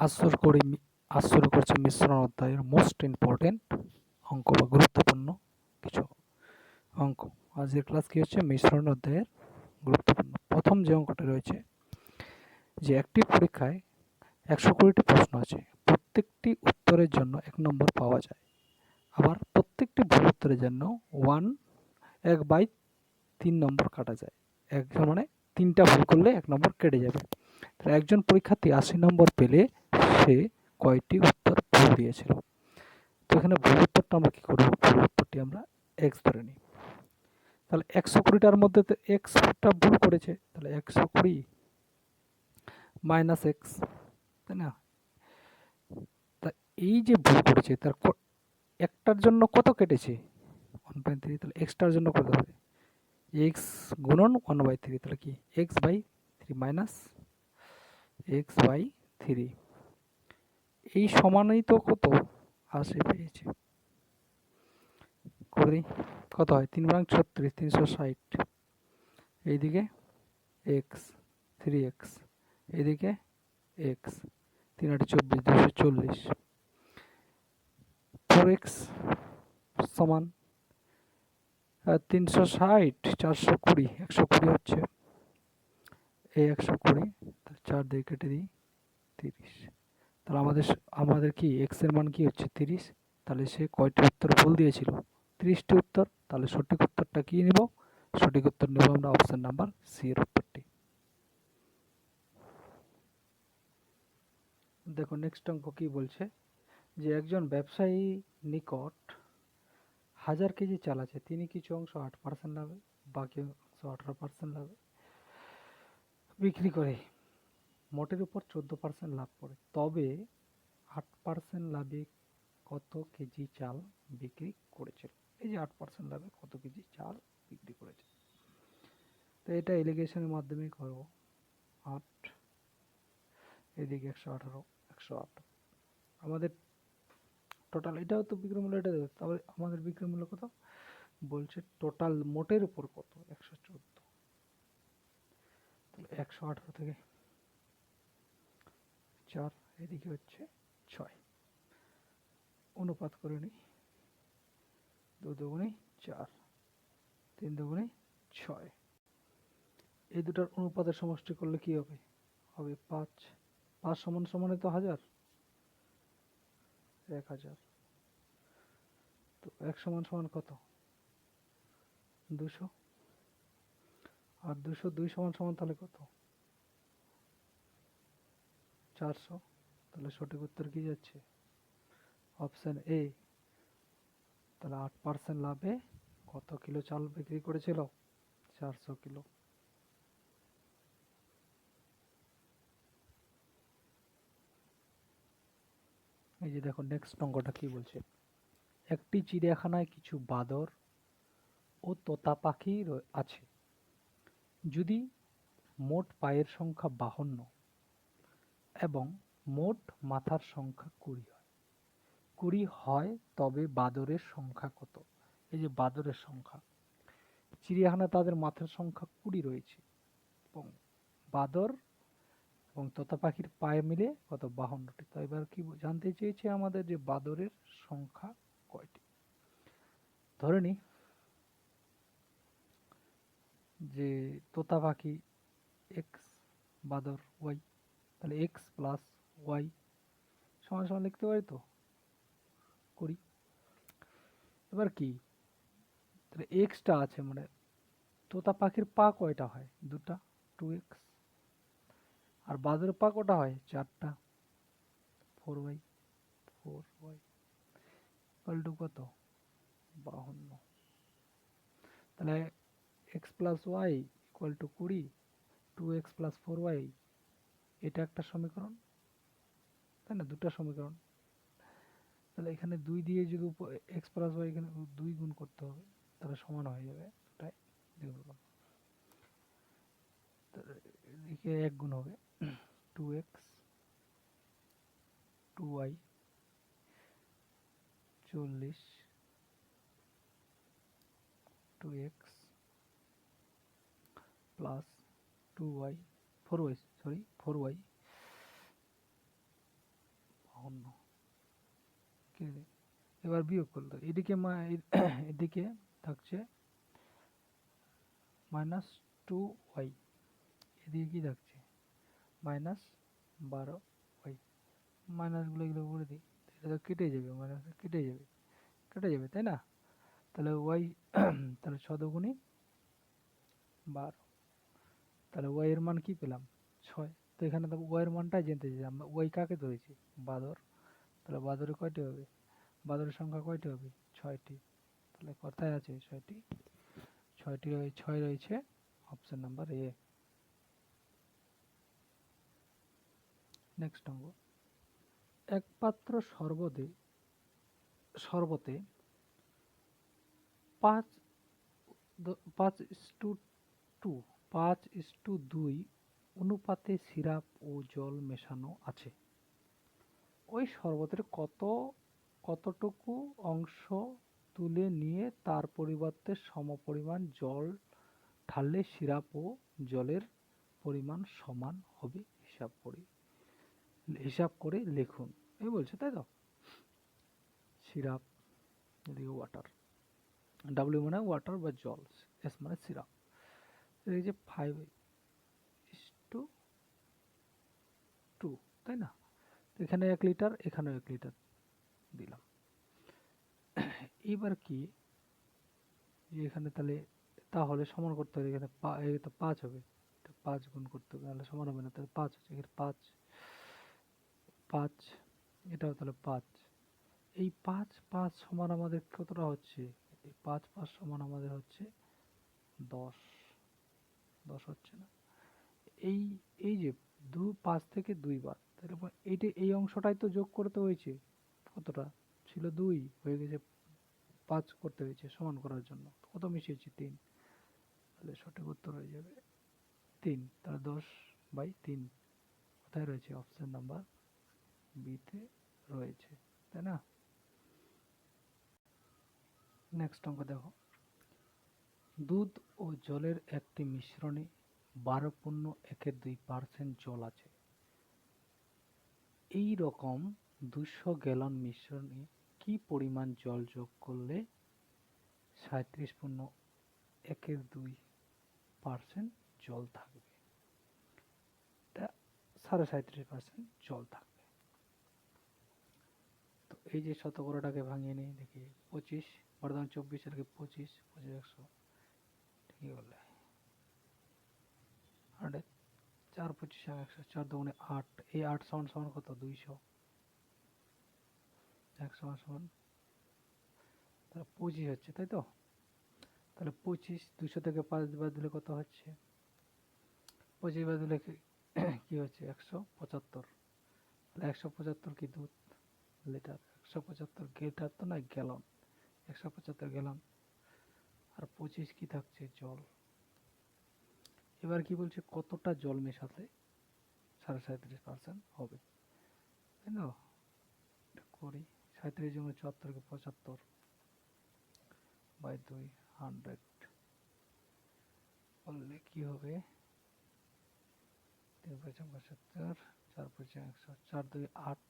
আজ শুরু করছে মিশ্রণ অধ্যায়ের মোস্ট ইম্পর্টেন্ট অঙ্ক বা গুরুত্বপূর্ণ কিছু অঙ্ক। আজকের ক্লাস কি হচ্ছে? মিশ্রণ অধ্যায়ের গুরুত্বপূর্ণ প্রথম যে অঙ্কটা রয়েছে, যে একটি পরীক্ষায় 120টি প্রশ্ন আছে, প্রত্যেকটি উত্তরের জন্য 1 নম্বর পাওয়া যায়, আবার প্রত্যেকটি ভুল উত্তরের জন্য 1/3 নম্বর কাটা যায়। একজন মানে 3টা ভুল করলে 1 নম্বর কেটে যাবে। একজন পরীক্ষার্থী 80 নম্বর পেলে সে কয়টি উত্তর ভুল দিয়েছিল? তো এখানে ভুল উত্তরটা আমরা কি করব? ভুল উত্তরটি আমরা x ধরে নিই। তাহলে 120টার মধ্যে তো xটা ভুল করেছে, তাহলে 120 মাইনাস x, তাই না? তা এই যে ভুল করেছে তার একটার জন্য কত কেটেছে? 1/3। তাহলে এক্সটার জন্য কত হবে? x গুণন 1/3, তাহলে কি x/3 মাইনাস x/3। এই সমানই তো কত? 80 পেয়েছে। করে দিই, কত হয়? 3 বাং 36, 360। এইদিকে x, 3x, এদিকে x, 3 8 24, 240। 4x সমান 360, 420, 120 হচ্ছে এই 120, 4 দিয়ে কেটে দিই 30। তাহলে আমাদের কি x এর মান কি হচ্ছে? 30। তাহলে সে কয়টি উত্তর ভুল দিয়েছিল? 30টি উত্তর। তাহলে সঠিক উত্তরটা কি নিব? সঠিক উত্তর নেব আমরা অপশন নাম্বার সি এর উত্তরটি। দেখো নেক্সট অঙ্ক কি বলছে, যে একজন ব্যবসায়ী নিকট 1000 কেজি চাল আছে, তিনি কিছু অংশ 8% লাভে, বাকি অংশ 18% লাভে বিক্রি করে মোটের উপর 14% লাভ করে, তবে 8% লাভে কত কেজি চাল বিক্রি করেছিল? এই যে 8% লাভে কত কেজি চাল বিক্রি করেছে, তো এটা এলিগেশনের মাধ্যমে করব। 8 এদিকে 118, 108 আমাদের টোটাল, এটাও তো বিক্রয় মূল্য, এটা দেবে, তবে আমাদের বিক্রয় মূল্য কত বলছে? টোটাল মোটের উপর কত? 114। তাহলে 118 থেকে 4, এদিকে হচ্ছে 6, অনুপাত করে নিই। 2 দুগুণে 4, 3 দুগুণে 6, এই দুটার অনুপাতের সমষ্টি করলে কি হবে? হবে 5। 5 সমান সমানে তো 1000, 1000। তো 1 সমান সমান কত? 200। আর 202 সমান সমান তাহলে কত? 400। তাহলে সঠিক উত্তর কি যাচ্ছে? Option A. তাহলে 8% লাভে কত কিলো চাল বিক্রি করেছিল? 400 কিলো। এই যে দেখো নেক্সট অঙ্কটা কি বলছে, একটি চিড়িয়াখানায় কিছু বাদর ও তোতা পাখি আছে, যদি মোট পায়ের সংখ্যা 52 এবং মোট মাথার সংখ্যা 20 হয়, তবে বাদরের সংখ্যা কত? এই যে বাদরের সংখ্যা, চিড়িয়াখানা তাদের মাথার সংখ্যা 20 রয়েছে, এবং বাদর এবং তোতা পাখির পায়ে মিলে কত? 52টি। তো এবার কি জানতে চেয়েছে আমাদের, যে বাদরের সংখ্যা কয়টি? ধরে নি যে তোতা পাখি এক্স, বাদর ওয়াই, তাহলে এক্স প্লাস ওয়াই সমান সমান লিখতে পারি তো 20। এবার কি, তাহলে এক্সটা আছে, মানে তোতা পাখির পা কয়টা হয়? 2টা, 2x। আর বাদরের পা কটা হয়? 4টা, 4y, 4y ইকুয়াল টু কত? 52। তাহলে x plus y equal to 20, 2x plus 4y, এটা একটা সমীকরণ, তাই না? 2টা সমীকরণ। তাহলে এখানে 2 দিয়ে যদি এক্স প্লাস ওয়াই এখানে 2 গুণ করতে হবে, তাহলে সমান হয়ে যাবে, তাই এদিকে 1 গুণ হবে 2x 2y 40, 2x plus 2y 4y, sorry 4y এবার বিয়োগ করলে এদিকে এদিকে থাকছে -2y, এদিকে কি থাকছে -12y। মাইনাসগুলো এগুলো করে দিই, এটা তো কেটে যাবে, মাইনাস কেটে যাবে তাই না? তাহলে ওয়াই তাহলে 6 দুগুণে 12, তাহলে ওয়াই এর মান কি পেলাম 6। তো এখানে তো ওয়াই এর মানটাই জানতে চাই আমরা, ওয়াই কাকে ধরেছি বাঁদর, তাহলে বাঁদরে কয়টি হবে, বাঁদরের সংখ্যা কয়টি হবে 6টি, তাহলে কথায় আছে 6টি, 6 রয়েছে অপশন নাম্বার এ। নেক্সট অঙ্ক, এক পাত্র শরবতে 5:2 অনুপাতে সিরাপ ও জল মেশানো আছে। ওই শরবতের কতটুকু অংশ তুলে নিয়ে তার পরিবর্তে সমপরিমাণ জল ঢাললে সিরাপ ও জলের পরিমাণ সমান হবে, হিসাব করে লিখুন। এই বলছে তাই তো, সিরাপ এদিকে ওয়াটার, ডাব্লিউ মানে ওয়াটার বা জল, এস মানে সিরাপ, এই যে 5:2, তাই না? এখানে 1 লিটার, এখানেও 1 লিটার দিলাম। এবার কি যে এখানে তাহলে সমান করতে হবে, এখানে এই তো 5 হবে, 5 গুণ করতে হবে, তাহলে সমান হবে না, তাহলে 5 হচ্ছে, এখানে 5 5, এটাও তাহলে 5। এই 5 5 সমান আমাদের কতটা হচ্ছে, এই 5 5 সমান আমাদের হচ্ছে 10, 10 হচ্ছে না, এই এই যে 5 থেকে 2 বাদ, তাহলে এই অংশটাই তো যোগ করতে হয়েছে, কতটা ছিল 2, হয়ে গেছে 5 করতে হয়েছে সমান করার জন্য, কত মিশিয়েছি 3, তাহলে সঠিক উত্তর হয়ে যাবে 3, তাহলে 10/3 কোথায় রয়েছে, অপশন নাম্বার বিতে রয়েছে, তাই না? নেক্সট অঙ্ক দেখো, দুধ ও জলের একটি মিশ্রণে 12.12% জল আছে। এই রকম 200 গ্যালন মিশ্রণে কি পরিমাণ জল যোগ করলে 37.12% জল থাকবে? এটা 37.5% জল থাকবে। তো এই যে শতকরাটাকে ভাঙিয়ে নিই, দেখি 25 বর্তমান 24 আর 25, 25 100, ঠিকই বললে 100, 4 25 100, 4 দুগুণে 8, এই 8 সমান সমান কত 200, 1 সমান সমান তাহলে 25 হচ্ছে, তাই তো? তাহলে 25, 200 থেকে 5 বাদ দিলে কত হচ্ছে, 25 বাদ দিলে কি হচ্ছে 175, তাহলে 175 কি দুধ লিটার, 175 লিটার তো না গ্যালন, 175 গ্যালন, আর 25 কি থাকছে জল। এবার কি বলছে কতটা জল মেশাতে 37.5% হবে, তাই না? করি 37 জন্য 74 কে 75 বাই 2 100 করলে কি হবে, 3 5 75, 4 5 100, 4 2 8,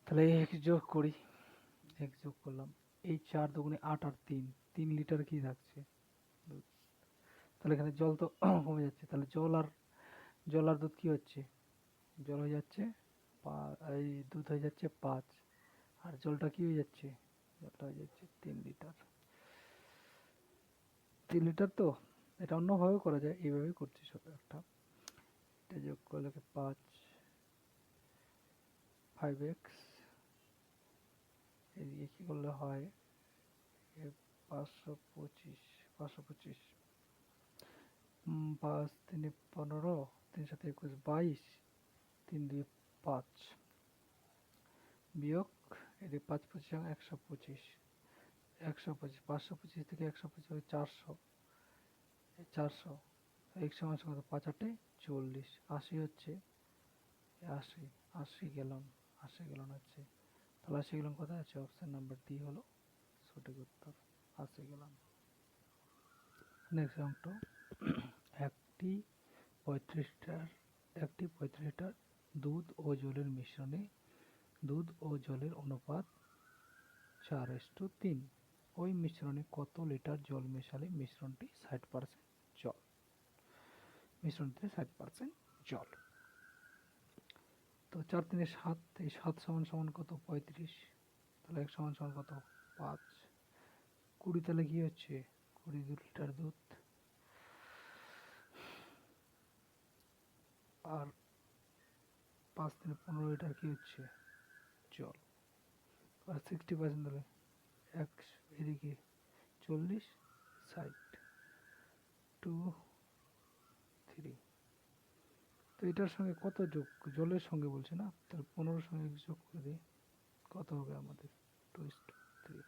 তাহলে এক যোগ করি, এক যোগ করলাম, এই 4 দুগুণে 8 আর 3 লিটার কি থাকছে দুধ, তাহলে এখানে জল তো কমে যাচ্ছে, তাহলে জল আর দুধ কি হচ্ছে, জল হয়ে যাচ্ছে এই দুধ হয়ে যাচ্ছে 5, আর জলটা কি হয়ে যাচ্ছে, জলটা হয়ে যাচ্ছে 3 লিটার, 3 লিটার। তো এটা অন্যভাবে করা যায়, এইভাবেই করছি সব একটা, এটা যোগ করলে 5x, এদিকে কি করলে হয় 525, 525, 5 3 15, 3 7 21 22, 3 2 5, বিয়োগ এদিকে 5 25 125, 125 525 থেকে 125 400, 400, x সমান সমান 5 8 40, 80 হচ্ছে, 80 80 গ্যালন, 80 গ্যালন হচ্ছে, তাহলে 80 গ্যালন কোথায় আছে, অপশন নাম্বার ডি হলো সঠিক উত্তর, 80 গ্যালন। নেক্সট অঙ্ক, একটি 35 লিটার দুধ ও জলের মিশ্রণে দুধ ও জলের অনুপাত 4:3। ওই মিশ্রণে কত লিটার জল মেশালে মিশ্রণটি 60% জল? মিশ্রণটিতে 60% জল। তো 4 3 7, এই 7 সমান সমান কত? 35। তাহলে 1 সমান সমান কত? 5। 20 তাহলে কি হচ্ছে? 20 লিটার দুধ। আর 5 3 15 লিটার কি হচ্ছে? জল। আর 60% তাহলে এক, এদিকে 40, 60, 2 3। তো এটার সঙ্গে কত যোগ? জলের সঙ্গে বলছে না, তাহলে 15 সঙ্গে যোগ করে দিই, কত হবে আমাদের? 2:3,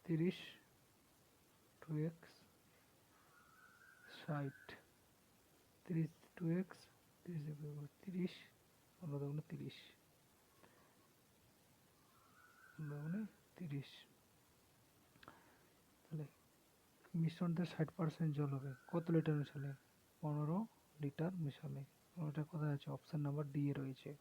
30, 2x, 60, 30, 2x, 30, 15 30, 30। তাহলে মিশ্রণটা 60% জল হবে। কত লিটার মেশালে? 15 লিটার মেশালে। এটা কোথায় আছে? অপশন নাম্বার ডি এ রয়েছে।